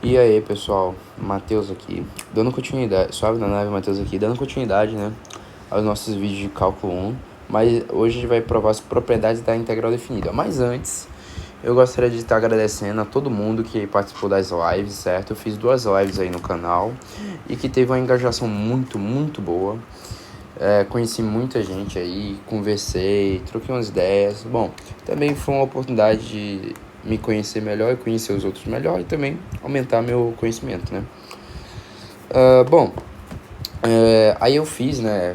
E aí, pessoal, Matheus aqui, dando continuidade, suave na nave, Matheus aqui, dando continuidade, né, aos nossos vídeos de cálculo 1, mas hoje a gente vai provar as propriedades da integral definida. Mas antes, eu gostaria de estar agradecendo a todo mundo que participou das lives, certo? Eu fiz 2 lives aí no canal e que teve uma engajação muito boa. Conheci muita gente aí, conversei, troquei umas ideias. Bom, também foi uma oportunidade de me conhecer melhor e conhecer os outros melhor e também aumentar meu conhecimento, né? Bom, aí eu fiz, né,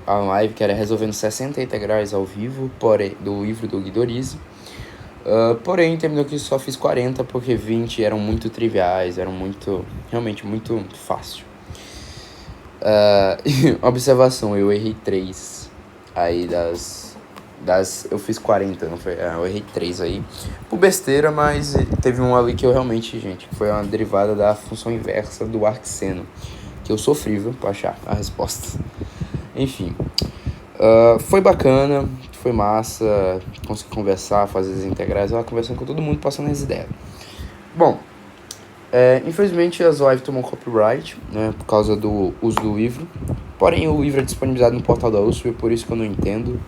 a live que era resolvendo 60 integrais ao vivo, porém, do livro do Guido Orizzi. Porém, terminou que só fiz 40 porque 20 eram muito triviais, realmente muito fácil. Observação, eu errei 3 aí eu fiz 40, não foi? Eu errei 3 aí por besteira, mas teve um ali que eu realmente, gente, que foi uma derivada da função inversa do arcseno, que eu sofri, viu, pra achar a resposta. Enfim, foi bacana, foi massa, consegui conversar, fazer as integrais, eu conversando com todo mundo, passando as ideias. Bom, infelizmente as lives tomam copyright, né, por causa do uso do livro. Porém, o livro é disponibilizado no portal da USP, por isso que eu não entendo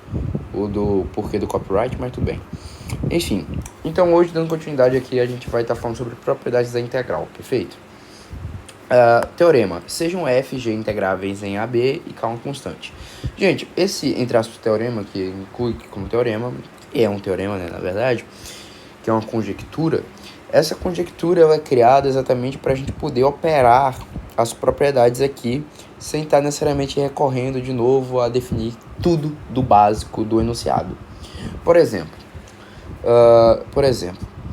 o do porquê do copyright, mas tudo bem. Enfim, então hoje, dando continuidade aqui, a gente vai estar falando sobre propriedades da integral, perfeito? Teorema. Sejam f e g integráveis em AB e K uma constante. Gente, esse, entre aspas, teorema, que inclui como teorema, e é um teorema, né, na verdade, que é uma conjectura, essa conjectura ela é criada exatamente para a gente poder operar as propriedades aqui, sem estar necessariamente recorrendo de novo a definir tudo do básico do enunciado. Por exemplo,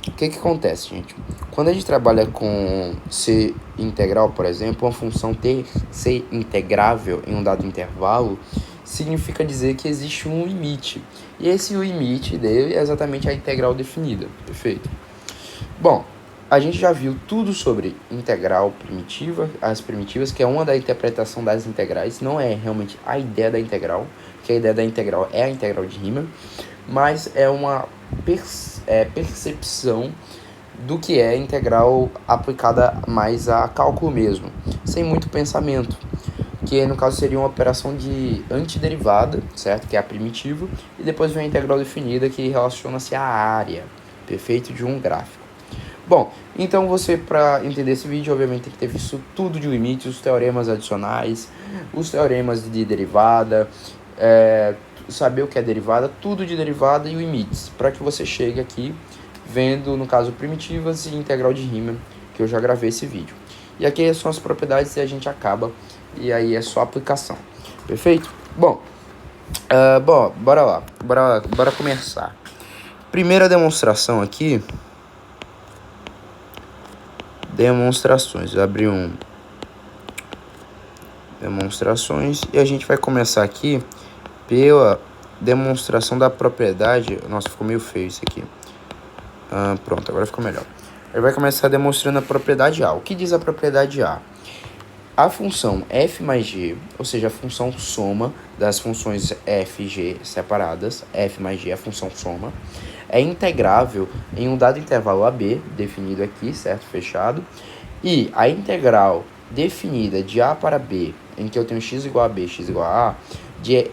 o que acontece, gente? Quando a gente trabalha com ser integral, por exemplo, uma função ser integrável em um dado intervalo, significa dizer que existe um limite. E esse limite dele é exatamente a integral definida, perfeito? Bom, a gente já viu tudo sobre integral primitiva, as primitivas, que é uma da interpretação das integrais, não é realmente a ideia da integral, que a ideia da integral é a integral de Riemann, mas é uma percepção do que é integral aplicada mais a cálculo mesmo, sem muito pensamento, que no caso seria uma operação de antiderivada, certo? Que é a primitiva, e depois vem a integral definida, que relaciona-se à área, perfeito, de um gráfico. Bom, então você, para entender esse vídeo, obviamente tem que ter visto tudo de limites, os teoremas adicionais, os teoremas de derivada, saber o que é derivada, tudo de derivada e limites, para que você chegue aqui vendo, no caso, primitivas e integral de Riemann, que eu já gravei esse vídeo. E aqui são as propriedades e a gente acaba, e aí é só aplicação, perfeito? Bom, bora lá, bora começar. Primeira demonstração aqui, demonstrações, eu abri demonstrações e a gente vai começar aqui pela demonstração da propriedade. Nossa, ficou meio feio isso aqui. Pronto, agora ficou melhor. Ele vai começar demonstrando a propriedade A. O que diz a propriedade A? A função f mais g, ou seja, a função soma das funções f e g separadas, f mais g, a função soma, é integrável em um dado intervalo AB, definido aqui, certo? Fechado. E a integral definida de A para B, em que eu tenho x igual a B, x igual a A,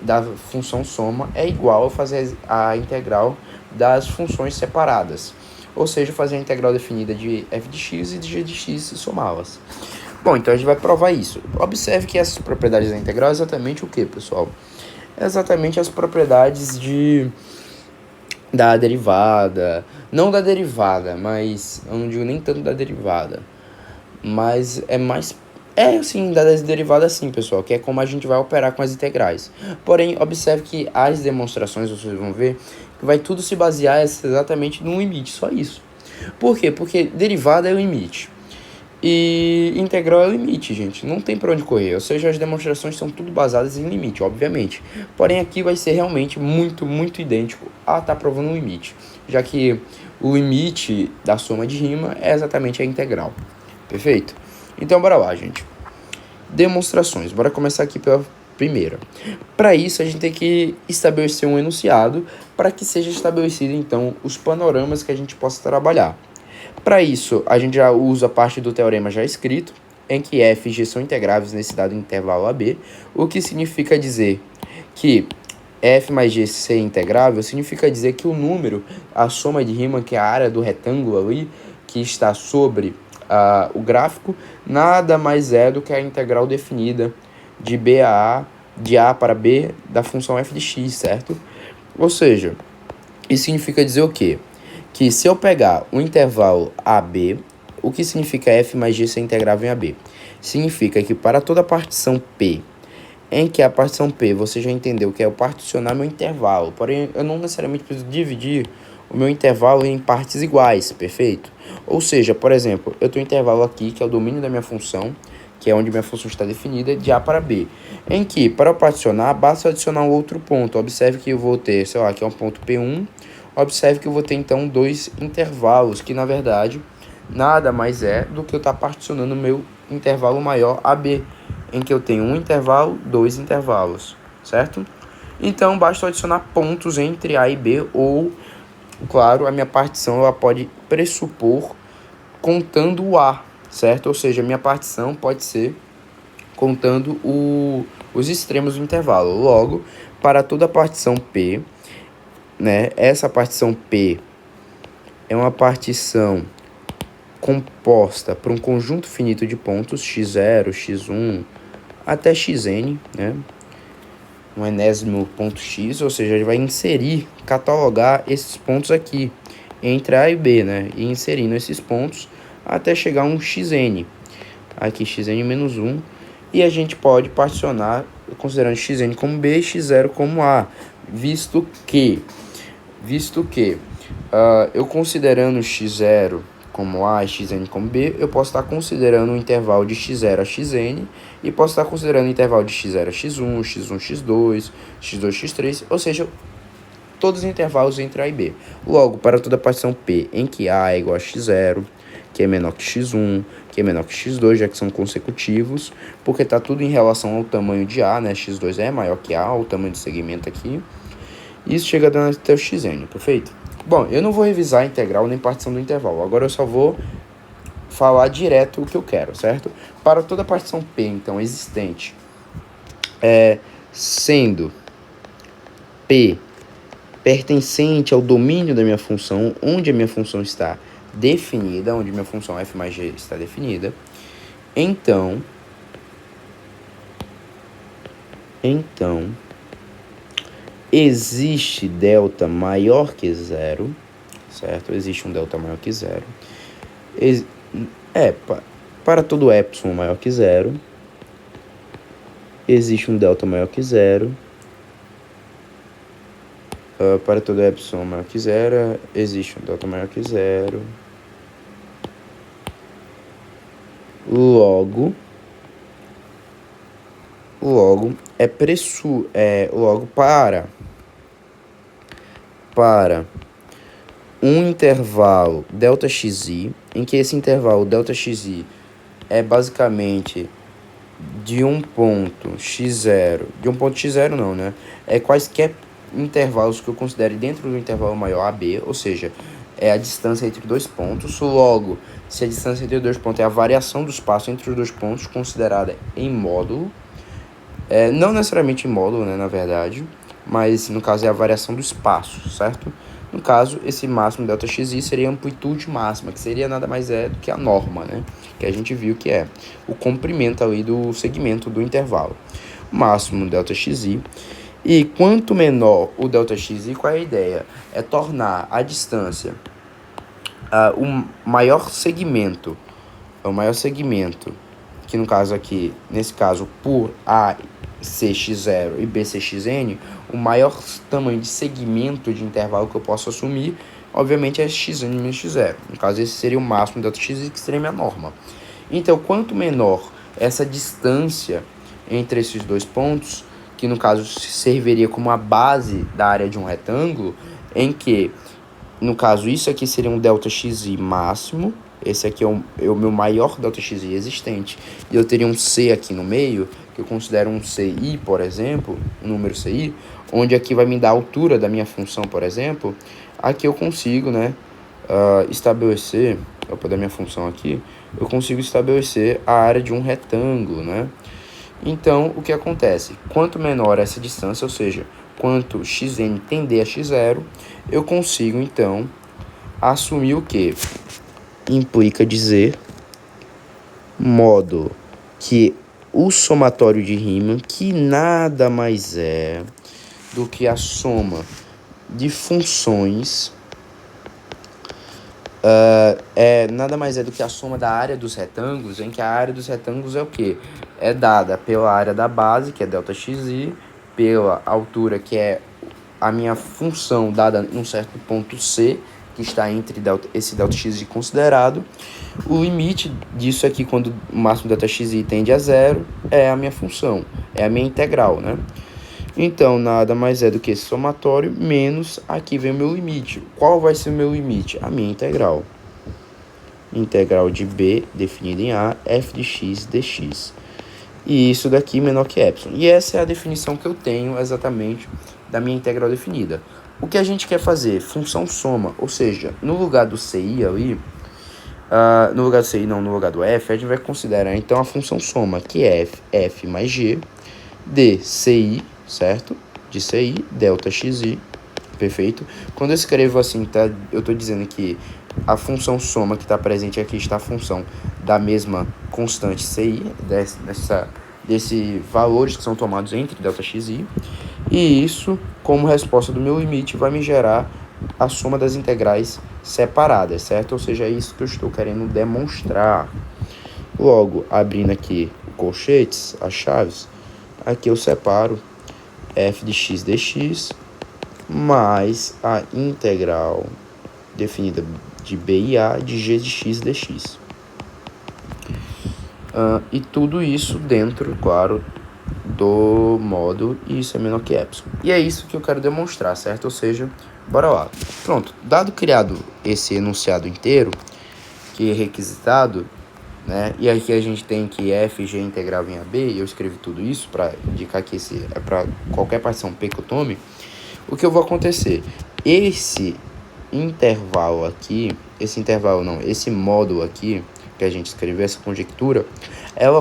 da função soma é igual a fazer a integral das funções separadas. Ou seja, fazer a integral definida de f de x e de g de x e somá-las. Bom, então a gente vai provar isso. Observe que essas propriedades da integral é exatamente o que, pessoal? É exatamente as propriedades da derivada. Não da derivada, mas eu não digo nem tanto da derivada. Mas é mais... sim, das derivadas sim, pessoal, que é como a gente vai operar com as integrais. Porém, observe que as demonstrações, vocês vão ver, que vai tudo se basear exatamente no limite, só isso. Por quê? Porque derivada é o limite. E integral é o limite, gente. Não tem pra onde correr. Ou seja, as demonstrações são tudo basadas em limite, obviamente. Porém, aqui vai ser realmente muito idêntico a estar provando um limite. Já que o limite da soma de Riemann é exatamente a integral. Perfeito? Então, bora lá, gente. Demonstrações. Bora começar aqui pela primeira. Para isso, a gente tem que estabelecer um enunciado para que seja estabelecido, então, os panoramas que a gente possa trabalhar. Para isso, a gente já usa parte do teorema já escrito, em que f e g são integráveis nesse dado intervalo AB, o que significa dizer que f mais g ser integrável significa dizer que o número, a soma de Riemann, que é a área do retângulo ali, que está sobre o gráfico, nada mais é do que a integral definida de b a, de a para b da função f de x, certo? Ou seja, isso significa dizer o quê? Que se eu pegar o intervalo AB, o que significa f mais g ser integrável em AB? Significa que para toda partição P, em que a partição P você já entendeu que é eu particionar meu intervalo, porém eu não necessariamente preciso dividir o meu intervalo em partes iguais, perfeito? Ou seja, por exemplo, eu tenho um intervalo aqui que é o domínio da minha função, que é onde minha função está definida, de A para B, em que para eu particionar basta adicionar um outro ponto. Observe que eu vou ter, sei lá, aqui é um ponto P1, observe que eu vou ter então dois intervalos, que na verdade nada mais é do que eu estar particionando o meu intervalo maior AB, em que eu tenho um intervalo, dois intervalos, certo? Então basta adicionar pontos entre A e B, ou, claro, a minha partição ela pode pressupor contando o A, certo? Ou seja, a minha partição pode ser contando os extremos do intervalo. Logo, para toda partição P, né, essa partição P é uma partição composta por um conjunto finito de pontos, x0, x1, até xn, né? Um enésimo ponto x, ou seja, ele vai inserir, catalogar esses pontos aqui, entre A e B, né? E inserindo esses pontos até chegar a um xn. Aqui xn menos 1. E a gente pode particionar, considerando xn como B e x0 como A, visto que eu considerando x0 como A e xn como B, eu posso estar considerando o intervalo de x0 a xn e posso estar considerando o intervalo de x0 a x1, x1, x2, x2, x3, ou seja, todos os intervalos entre A e B. Logo, para toda partição P em que A é igual a x0, que é menor que x1, que é menor que x2, já que são consecutivos, porque está tudo em relação ao tamanho de A, né? X2 é maior que A, o tamanho do segmento aqui. Isso chega dando até o xn, perfeito? Bom, eu não vou revisar a integral nem partição do intervalo. Agora eu só vou falar direto o que eu quero, certo? Para toda partição P, então, existente, sendo P pertencente ao domínio da minha função, onde a minha função está definida, onde minha função f mais g está definida, então existe delta maior que zero, certo? Existe um delta maior que zero. Para todo epsilon maior que zero, existe um delta maior que zero. Para todo epsilon maior que zero, existe um delta maior que zero. Logo para um intervalo ΔXi, em que esse intervalo ΔXi é basicamente de um ponto x0, não, né? É quaisquer intervalos que eu considere dentro do intervalo maior AB, ou seja, é a distância entre dois pontos. Logo, se a distância entre dois pontos é a variação do espaço entre os dois pontos considerada em módulo, não necessariamente em módulo, né, na verdade, mas no caso é a variação do espaço, certo? No caso, esse máximo ΔXi seria a amplitude máxima, que seria nada mais do que a norma, né? Que a gente viu que é o comprimento ali do segmento do intervalo. O máximo ΔXi. E quanto menor o ΔXi, qual é a ideia? É tornar a distância o maior segmento, que no caso aqui, nesse caso, por A ser x0 e B ser xn, o maior tamanho de segmento de intervalo que eu posso assumir, obviamente, é xn menos x0. No caso, esse seria o máximo ΔXi, que seria a minha norma. Então, quanto menor essa distância entre esses dois pontos, que no caso serviria como a base da área de um retângulo, em que, no caso, isso aqui seria um ΔXi máximo, esse aqui é o meu maior ΔXi existente, e eu teria um C aqui no meio, que eu considero um CI, por exemplo, um número CI, onde aqui vai me dar a altura da minha função, por exemplo, aqui eu consigo, né, estabelecer opa, da minha função aqui, eu consigo estabelecer a área de um retângulo, né? Então, o que acontece? Quanto menor essa distância, ou seja, quanto xn tender a x0, eu consigo, então, assumir o que? Implica dizer modo que o somatório de Riemann, que nada mais é do que a soma de funções, nada mais é do que a soma da área dos retângulos, em que a área dos retângulos é o quê? É dada pela área da base, que é ΔXi, pela altura, que é a minha função dada em um certo ponto C, que está entre esse ΔXi considerado. O limite disso aqui, quando o máximo ΔXi tende a zero, é a minha função, é a minha integral, né? Então, nada mais é do que esse somatório, menos aqui vem o meu limite. Qual vai ser o meu limite? A minha integral. Integral de b, definida em a, f de x dx. E isso daqui menor que epsilon. E essa é a definição que eu tenho exatamente da minha integral definida. O que a gente quer fazer? Função soma, ou seja, no lugar do CI ali, no lugar do CI não, no lugar do f, a gente vai considerar então a função soma, que é f mais g, de CI, certo? De CI, ΔXi, perfeito? Quando eu escrevo assim, tá, eu estou dizendo que a função soma que está presente aqui está a função da mesma constante CI, desses valores que são tomados entre ΔXi, e isso, como resposta do meu limite, vai me gerar a soma das integrais separadas, certo? Ou seja, é isso que eu estou querendo demonstrar. Logo, abrindo aqui colchetes, as chaves, aqui eu separo f de x dx mais a integral definida de b e a de g de x dx. E tudo isso dentro, claro, do modo e isso é menor que epsilon. E é isso que eu quero demonstrar, certo? Ou seja, bora lá. Pronto, dado criado esse enunciado inteiro, que é requisitado, né? E aqui a gente tem que f g integrável em AB, e eu escrevi tudo isso para indicar que esse é para qualquer partição P que eu tome. O que eu vou acontecer? Esse intervalo aqui, esse módulo aqui, que a gente escreveu, essa conjectura, ela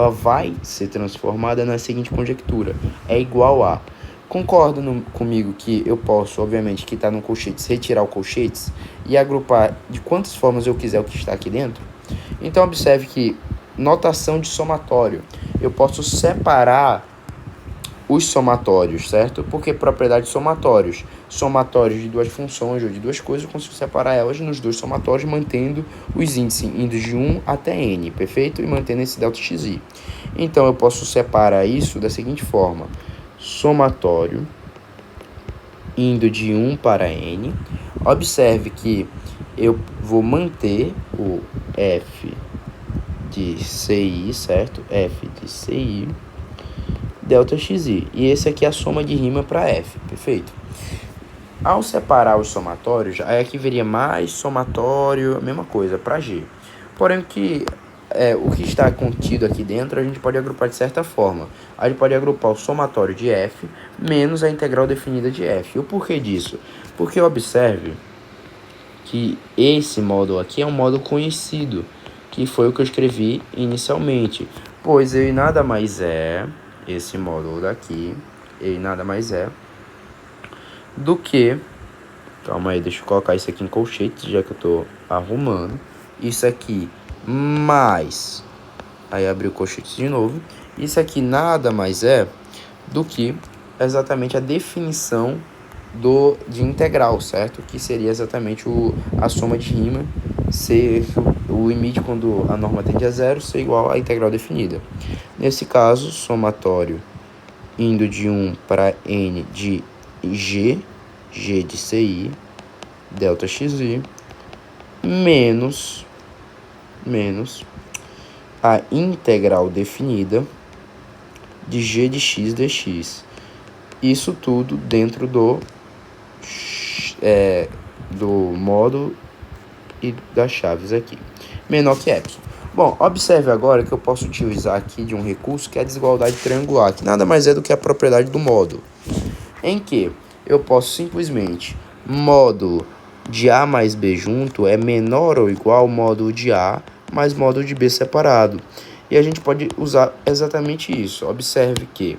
vai ser transformada na seguinte conjectura, é igual a, concorda comigo que eu posso, obviamente, que está no colchetes, retirar o colchetes e agrupar de quantas formas eu quiser o que está aqui dentro? Então, observe que notação de somatório, eu posso separar os somatórios, certo? Porque propriedade de somatórios de duas funções ou de duas coisas, eu consigo separar elas nos dois somatórios, mantendo os índices indo de 1 até n, perfeito? E mantendo esse ΔXi. Então, eu posso separar isso da seguinte forma. Somatório indo de 1 para n. Observe que eu vou manter o f de CI, certo? F de CI, ΔXi. E esse aqui é a soma de Riemann para f, perfeito? Ao separar os somatórios, aí aqui veria mais somatório, a mesma coisa, para G. Porém, o que está contido aqui dentro, a gente pode agrupar de certa forma. A gente pode agrupar o somatório de f menos a integral definida de f. E o porquê disso? Porque observe que esse módulo aqui é um módulo conhecido, que foi o que eu escrevi inicialmente. Pois ele nada mais é, esse módulo daqui, ele nada mais é do que, calma aí, deixa eu colocar isso aqui em colchetes, já que eu tô arrumando, isso aqui mais, aí abrir o colchete de novo, isso aqui nada mais é do que exatamente a definição de integral, certo? Que seria exatamente a soma de Riemann, ser o limite quando a norma tende a zero, ser igual à integral definida. Nesse caso, somatório indo de 1 para n de g de CI, ΔXi, menos a integral definida de g de x dx. Isso tudo dentro do módulo e das chaves aqui, menor que epsilon. Bom, observe agora que eu posso utilizar aqui de um recurso que é a desigualdade triangular, que nada mais é do que a propriedade do módulo, em que eu posso simplesmente módulo de A mais B junto é menor ou igual ao módulo de A mais módulo de B separado. E a gente pode usar exatamente isso. Observe que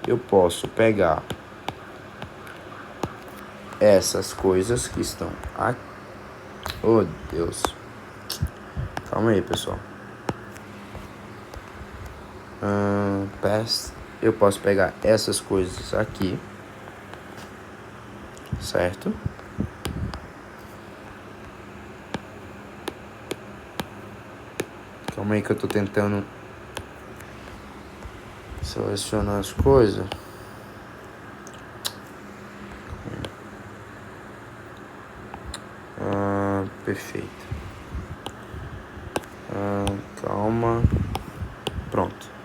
eu posso pegar essas coisas que estão aqui. Oh, Deus. Calma aí, pessoal. Eu posso pegar essas coisas aqui, certo? Calma aí que eu tô tentando selecionar as coisas. Perfeito. Calma. Pronto.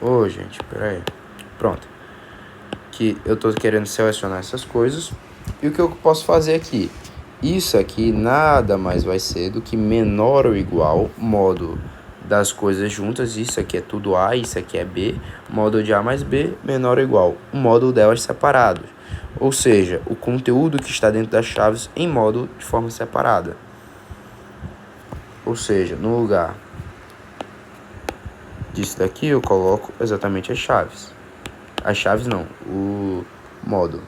Ô, gente, peraí. Pronto. Que eu tô querendo selecionar essas coisas. E o que eu posso fazer aqui? Isso aqui nada mais vai ser do que menor ou igual módulo das coisas juntas. Isso aqui é tudo A, isso aqui é B. Módulo de A mais B, menor ou igual o módulo delas separados. Ou seja, o conteúdo que está dentro das chaves em módulo de forma separada. Ou seja, no lugar disso daqui eu coloco exatamente as chaves. As chaves não, o módulo.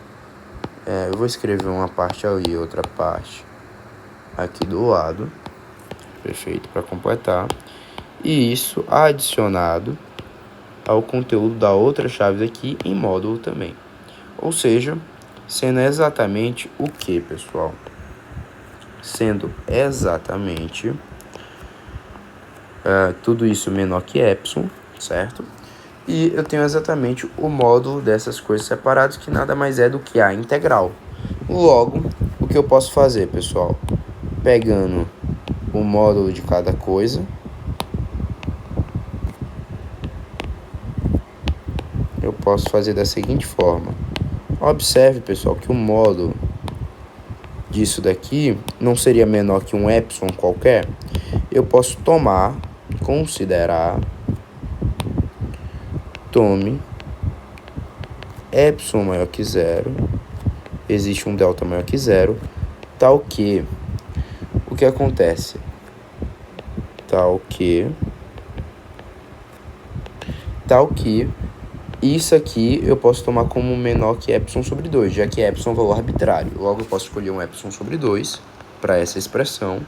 Eu vou escrever uma parte ali, outra parte aqui do lado. Perfeito, para completar. E isso adicionado ao conteúdo da outra chave aqui em módulo também. Ou seja, sendo exatamente o que, pessoal? Sendo exatamente tudo isso menor que epsilon, certo? E eu tenho exatamente o módulo dessas coisas separadas, que nada mais é do que a integral. Logo, o que eu posso fazer, pessoal? Pegando o módulo de cada coisa, eu posso fazer da seguinte forma. Observe, pessoal, que o módulo disso daqui não seria menor que um epsilon qualquer. Eu posso considerar, tome epsilon maior que zero, existe um delta maior que zero, tal que, o que acontece? Tal que isso aqui eu posso tomar como menor que epsilon sobre 2, já que epsilon é um valor arbitrário. Logo, eu posso escolher um epsilon sobre 2 para essa expressão.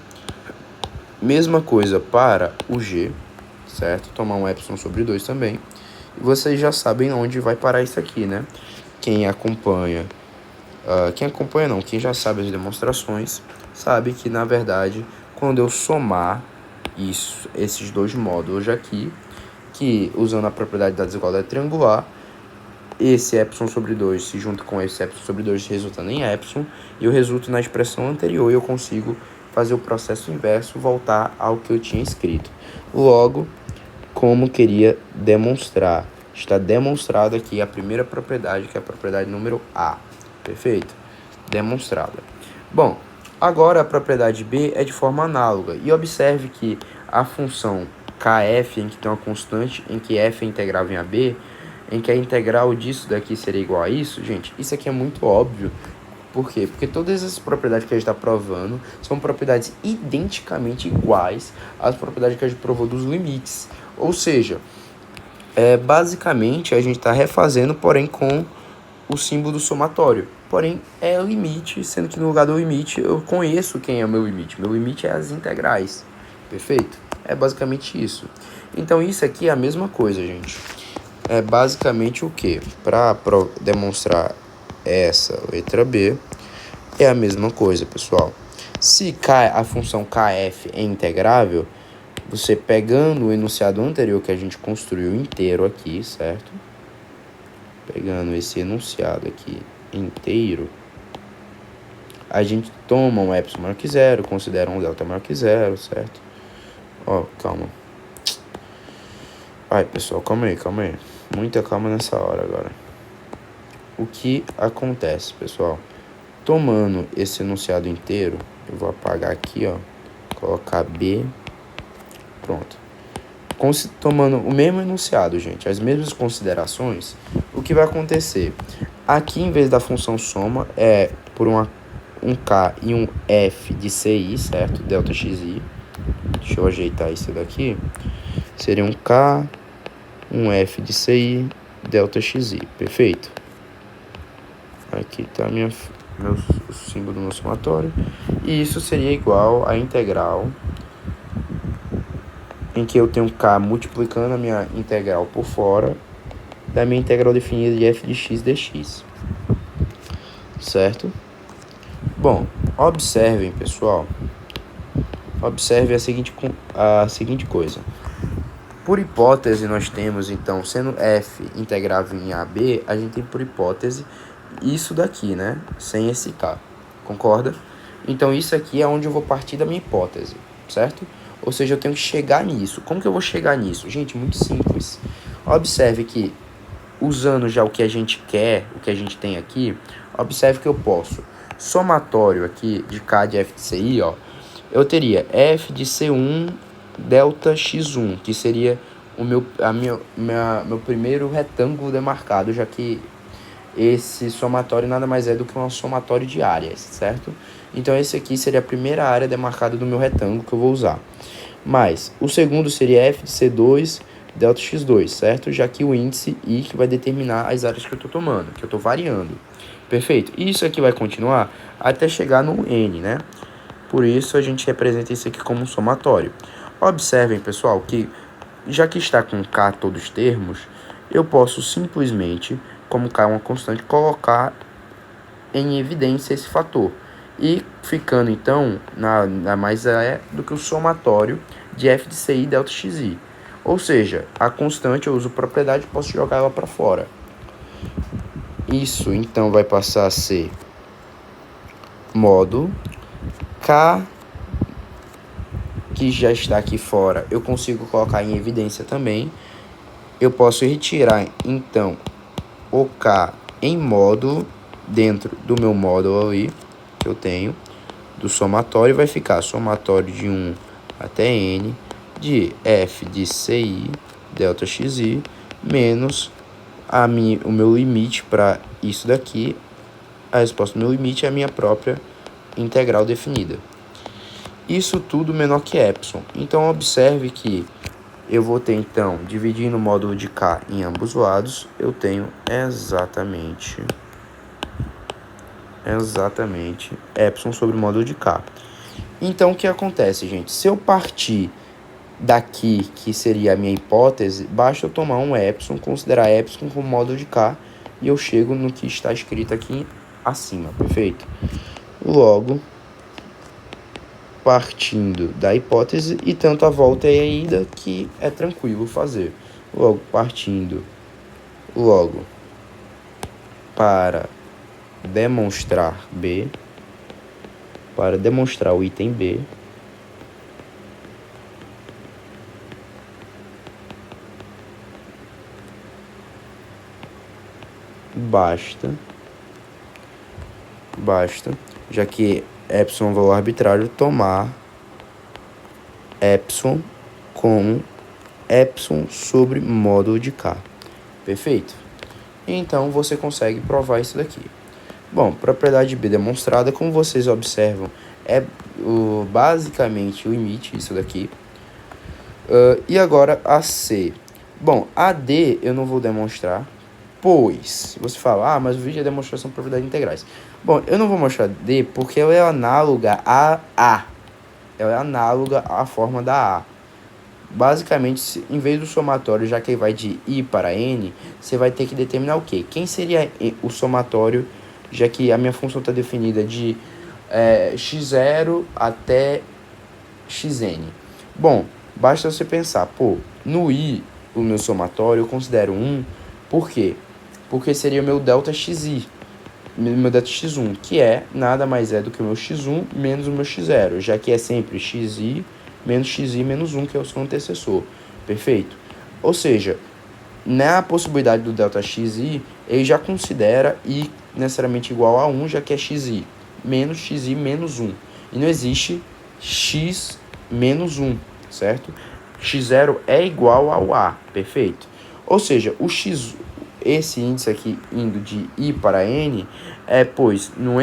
Mesma coisa para o g, certo? Tomar um epsilon sobre 2 também. E vocês já sabem onde vai parar isso aqui, né? Quem já sabe as demonstrações, sabe que, na verdade, quando eu somar esses dois módulos aqui, que usando a propriedade da desigualdade triangular, esse epsilon sobre 2 se junta com esse epsilon sobre 2 resultando em epsilon, e eu resulto na expressão anterior e eu consigo fazer o processo inverso, voltar ao que eu tinha escrito. Logo, como queria demonstrar, está demonstrado aqui a primeira propriedade, que é a propriedade número A. Perfeito? Demonstrada. Bom, agora a propriedade B é de forma análoga. E observe que a função kf, em que tem uma constante, em que f é integrável em AB, em que a integral disso daqui seria igual a isso, gente, isso aqui é muito óbvio. Por quê? Porque todas essas propriedades que a gente está provando são propriedades identicamente iguais às propriedades que a gente provou dos limites. Ou seja, basicamente a gente está refazendo, porém com o símbolo do somatório. Porém, é limite, sendo que no lugar do limite eu conheço quem é o meu limite. Meu limite é as integrais. Perfeito? É basicamente isso. Então, isso aqui é a mesma coisa, gente. É basicamente o que? Para demonstrar essa letra B, é a mesma coisa, pessoal. Se a função kf é integrável, você pegando o enunciado anterior que a gente construiu inteiro aqui, certo? Pegando esse enunciado aqui inteiro, a gente toma um epsilon maior que zero, considera um delta maior que zero, certo? Calma. Pessoal, calma aí. Muita calma nessa hora agora. O que acontece, pessoal? Tomando esse enunciado inteiro, eu vou apagar aqui, colocar B, pronto. Tomando o mesmo enunciado, gente, as mesmas considerações, o que vai acontecer? Aqui, em vez da função soma, por um K e um F de CI, certo? Delta XI. Deixa eu ajeitar isso daqui. Seria um K, um F de CI, delta XI. Perfeito? Aqui está o símbolo do meu somatório. E isso seria igual à integral em que eu tenho K multiplicando a minha integral por fora da minha integral definida de f de x dx. Certo? Bom, observem, pessoal. Observe a seguinte coisa. Por hipótese, nós temos, então, sendo f integrável em AB, a gente tem por hipótese isso daqui, né? Sem esse K. Concorda? Então, isso aqui é onde eu vou partir da minha hipótese, certo? Ou seja, eu tenho que chegar nisso. Como que eu vou chegar nisso? Gente, muito simples. Observe que, usando já o que a gente quer, o que a gente tem aqui, observe que eu posso. Somatório aqui de K de F de CI, ó, eu teria F de C1 delta X1, que seria meu primeiro retângulo demarcado, já que esse somatório nada mais é do que um somatório de áreas, certo? Então, esse aqui seria a primeira área demarcada do meu retângulo que eu vou usar. Mas, o segundo seria F de C2 delta X2, certo? Já que o índice I que vai determinar as áreas que eu estou tomando, que eu estou variando. Perfeito? E isso aqui vai continuar até chegar no N, né? Por isso, a gente representa isso aqui como um somatório. Observem, pessoal, que já que está com K todos os termos, eu posso simplesmente, como K é uma constante, colocar em evidência esse fator. E ficando, então, na mais é do que o somatório de f de CI delta XI. Ou seja, a constante eu uso propriedade e posso jogar ela para fora. Isso, então, vai passar a ser modo K, que já está aqui fora, eu consigo colocar em evidência também. Eu posso retirar, então, o K em módulo, dentro do meu módulo ali, que eu tenho, do somatório, vai ficar somatório de 1 até N, de F de CI, delta XI, menos o meu limite para isso daqui. A resposta do meu limite é a minha própria integral definida. Isso tudo menor que epsilon. Então, observe que eu vou ter, então, dividindo o módulo de K em ambos lados, eu tenho exatamente epsilon sobre o módulo de K. Então, o que acontece, gente? Se eu partir daqui, que seria a minha hipótese, basta eu tomar um epsilon, considerar epsilon como módulo de K, e eu chego no que está escrito aqui acima, perfeito? Logo, partindo da hipótese, e tanto a volta e a ida que é tranquilo fazer. Logo, partindo para demonstrar B, para demonstrar o item B, basta, já que epsilon é um valor arbitrário, tomar epsilon como epsilon sobre módulo de K. Perfeito? Então, você consegue provar isso daqui. Bom, propriedade B demonstrada, como vocês observam, é basicamente o limite, isso daqui. E agora a C. Bom, a D eu não vou demonstrar, pois você fala, mas o vídeo é demonstração de propriedades integrais. Bom, eu não vou mostrar D porque ela é análoga a A. Ela é análoga à forma da A. Basicamente, em vez do somatório, já que vai de I para N, você vai ter que determinar o quê? Quem seria o somatório, já que a minha função está definida de x0 até xn. Bom, basta você pensar, no I, o meu somatório, eu considero 1, por quê? Porque seria o meu delta xi, meu delta x1, que nada mais é do que o meu x1 menos o meu x0, já que é sempre xi menos 1, que é o seu antecessor. Perfeito? Ou seja, na possibilidade do delta xi, ele já considera i necessariamente igual a 1, já que é xi menos 1. E não existe x menos 1, certo? x0 é igual ao a, perfeito? Ou seja, esse índice aqui indo de I para N, pois no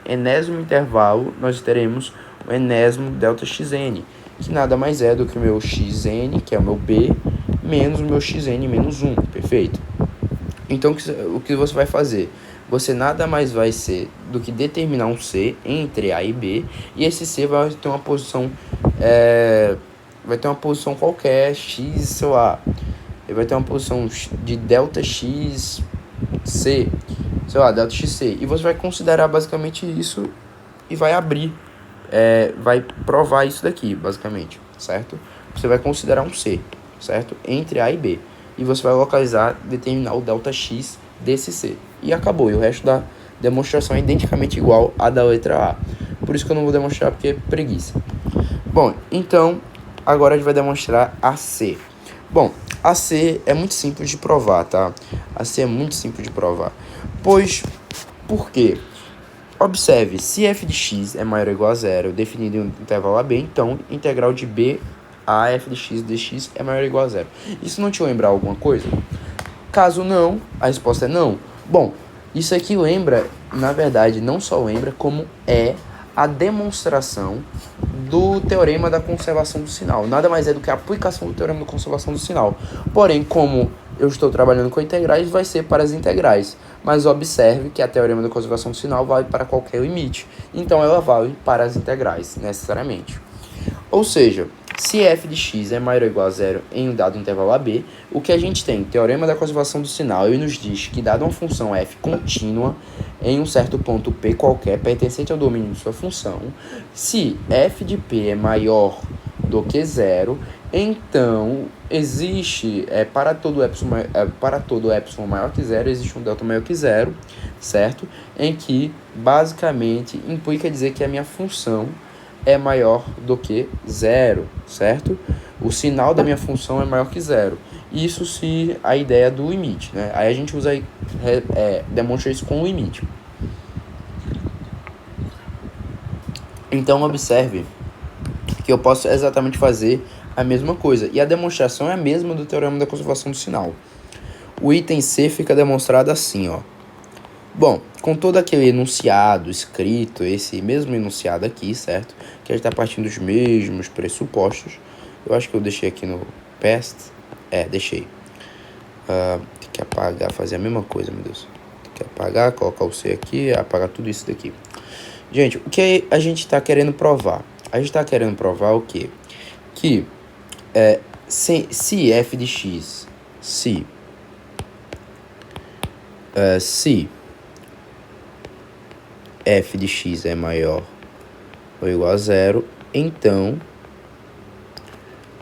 enésimo intervalo nós teremos o enésimo delta xn, que nada mais é do que o meu xn, que é o meu B, menos o meu xn menos 1, perfeito? Então, o que você vai fazer? Você nada mais vai ser do que determinar um C entre A e B, e esse C vai ter uma posição, qualquer, X, sei lá, ele vai ter uma posição de delta XC, sei lá, delta XC, e você vai considerar basicamente isso e vai abrir, vai provar isso daqui, basicamente, certo? Você vai considerar um C, certo? Entre A e B. E você vai localizar, determinar o delta X desse C. E acabou. E o resto da demonstração é identicamente igual à da letra A. Por isso que eu não vou demonstrar, porque é preguiça. Bom, então, agora a gente vai demonstrar a C. Bom, a C é muito simples de provar, tá? A C é muito simples de provar. Pois, por quê? Observe, se f de x é maior ou igual a zero, definido em um intervalo AB, então integral de B a f de x dx é maior ou igual a zero. Isso não te lembra alguma coisa? Caso não, a resposta é não. Bom, isso aqui lembra, na verdade, não só lembra, como é a demonstração do teorema da conservação do sinal. Nada mais é do que a aplicação do teorema da conservação do sinal. Porém, como eu estou trabalhando com integrais, vai ser para as integrais. Mas observe que a teorema da conservação do sinal vale para qualquer limite. Então, ela vale para as integrais, necessariamente. Ou seja, se f de x é maior ou igual a zero em um dado intervalo AB, o que a gente tem? Teorema da conservação do sinal, ele nos diz que, dada uma função f contínua em um certo ponto P qualquer, pertencente ao domínio de sua função, se f de P é maior do que zero, então existe, para todo epsilon maior que zero, existe um delta maior que zero, certo? Em que, basicamente, implica dizer que a minha função é maior do que zero, certo? O sinal da minha função é maior que zero. Isso se a ideia do limite, né? Aí a gente usa, demonstra isso com o limite. Então, observe que eu posso exatamente fazer a mesma coisa. E a demonstração é a mesma do teorema da conservação do sinal. O item C fica demonstrado assim, ó. Bom, com todo aquele enunciado escrito, esse mesmo enunciado aqui, certo? Que a gente está partindo dos mesmos pressupostos. Eu acho que eu deixei aqui no past. Deixei. Tem que apagar, fazer a mesma coisa, meu Deus. Tem que apagar, colocar o C aqui, apagar tudo isso daqui. Gente, o que a gente está querendo provar? A gente está querendo provar o quê? Que se f de x, se f de x é maior ou igual a zero, então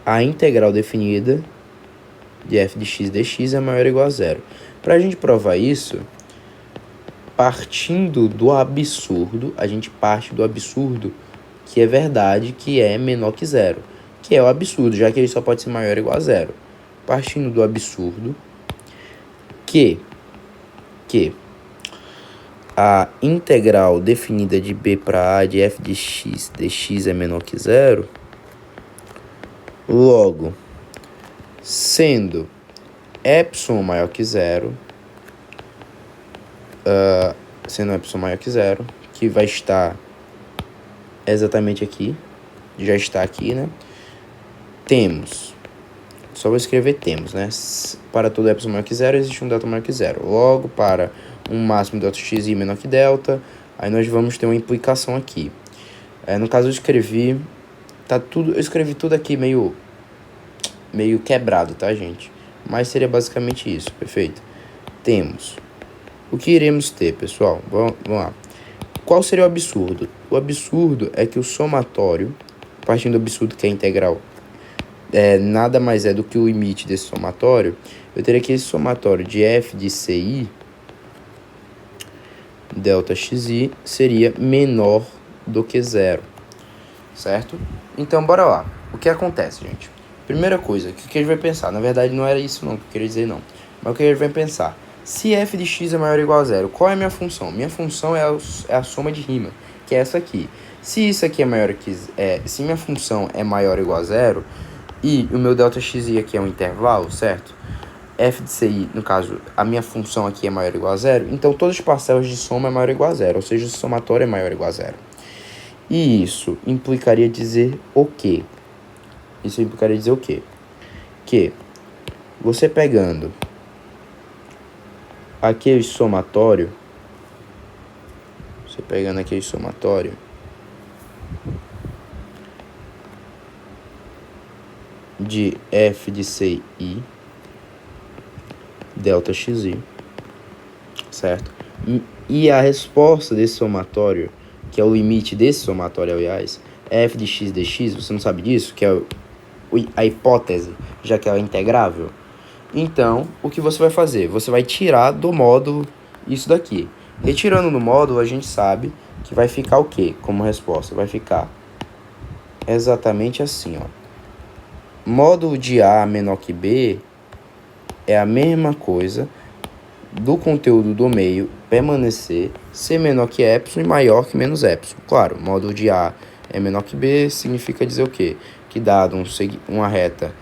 a integral definida de f de x dx é maior ou igual a zero. Para a gente provar isso, partindo do absurdo, a gente parte do absurdo que é verdade, que é menor que zero, que é o absurdo, já que ele só pode ser maior ou igual a zero. Partindo do absurdo que a integral definida de b para a de f de x dx é menor que zero, logo, sendo epsilon maior que zero, que vai estar exatamente aqui, já está aqui, né? Temos, só vou escrever temos, né? Para todo epsilon maior que zero, existe um delta maior que zero. Logo, para um máximo delta xi menor que delta, aí nós vamos ter uma implicação aqui. No caso, eu escrevi tudo aqui meio quebrado, tá, gente? Mas seria basicamente isso, perfeito? Temos. O que iremos ter, pessoal? Vamos lá. Qual seria o absurdo? O absurdo é que o somatório, partindo do absurdo que é integral, nada mais é do que o limite desse somatório, eu teria que esse somatório de f de ci, delta xi, seria menor do que zero, certo? Então, bora lá. O que acontece, gente? Primeira coisa, o que a gente vai pensar? Na verdade, não era isso não que eu queria dizer, não. Mas o que a gente vai pensar? Se f de x é maior ou igual a zero, qual é a minha função? Minha função é a soma de rima, que é essa aqui. Se isso aqui é maior que... se minha função é maior ou igual a zero, e o meu delta xi aqui é um intervalo, certo? f de ci, no caso, a minha função aqui é maior ou igual a zero, então todas as parcelas de soma é maior ou igual a zero, ou seja, o somatório é maior ou igual a zero. E isso implicaria dizer o quê? Isso implicaria dizer o quê? Que você pegando aquele somatório, de f de ci delta xi, certo? E a resposta desse somatório, que é o limite desse somatório, aliás, é f de x dx, você não sabe disso? Que é a hipótese, já que ela é integrável. Então, o que você vai fazer? Você vai tirar do módulo isso daqui. Retirando do módulo, a gente sabe que vai ficar o quê? Como resposta, vai ficar exatamente assim, ó. Módulo de A menor que B é a mesma coisa do conteúdo do meio permanecer ser menor que epsilon e maior que menos epsilon. Claro, módulo de A é menor que B significa dizer o quê? Que dado uma reta,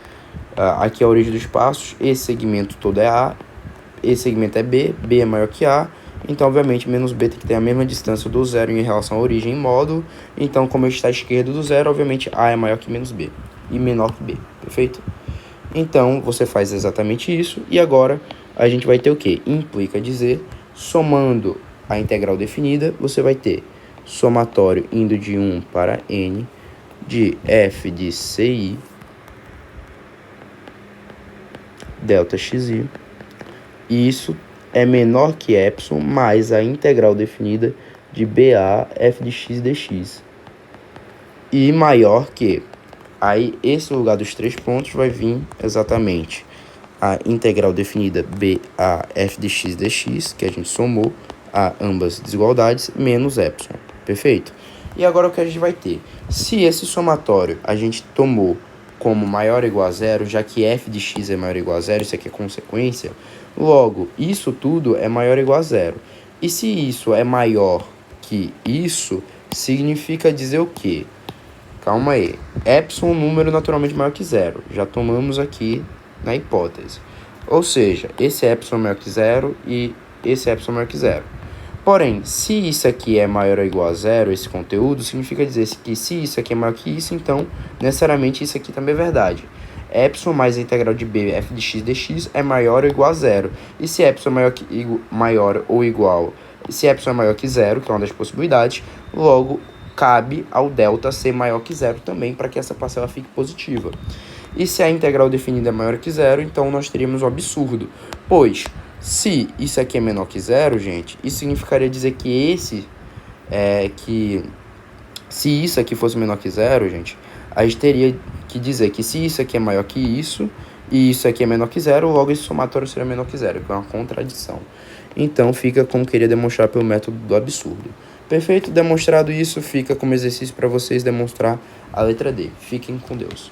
aqui é a origem dos passos, esse segmento todo é A, esse segmento é B, B é maior que A, então obviamente menos B tem que ter a mesma distância do zero em relação à origem em módulo, então como ele está à esquerda do zero, obviamente A é maior que menos B e menor que B, perfeito? Então você faz exatamente isso e agora a gente vai ter o que? Implica dizer, somando a integral definida, você vai ter somatório indo de 1 para n de f de ci delta xi, e isso é menor que epsilon mais a integral definida de BA f de x dx, e maior que, aí esse lugar dos 3 pontos vai vir exatamente a integral definida BA f de x dx, que a gente somou a ambas desigualdades, menos epsilon, perfeito? E agora o que a gente vai ter? Se esse somatório a gente tomou como maior ou igual a zero, já que f de x é maior ou igual a zero, isso aqui é consequência, logo, isso tudo é maior ou igual a zero. E se isso é maior que isso, significa dizer o quê? Calma aí. Epsilon, número naturalmente maior que zero. Já tomamos aqui na hipótese. Ou seja, esse epsilon é maior que zero e esse epsilon é maior que zero. Porém, se isso aqui é maior ou igual a zero, esse conteúdo, significa dizer que se isso aqui é maior que isso, então, necessariamente, isso aqui também é verdade. Epsilon mais a integral de b f de x dx é maior ou igual a zero. E se epsilon é maior ou igual, se epsilon é maior que zero, que é uma das possibilidades, logo cabe ao delta ser maior que zero também, para que essa parcela fique positiva. E se a integral definida é maior que zero, então nós teríamos um absurdo, pois se isso aqui é menor que zero, gente, isso significaria dizer que se isso aqui fosse menor que zero, gente, a gente teria que dizer que se isso aqui é maior que isso, e isso aqui é menor que zero, logo esse somatório seria menor que zero, que é uma contradição. Então fica como queria demonstrar pelo método do absurdo. Perfeito? Demonstrado isso, fica como exercício para vocês demonstrar a letra D. Fiquem com Deus.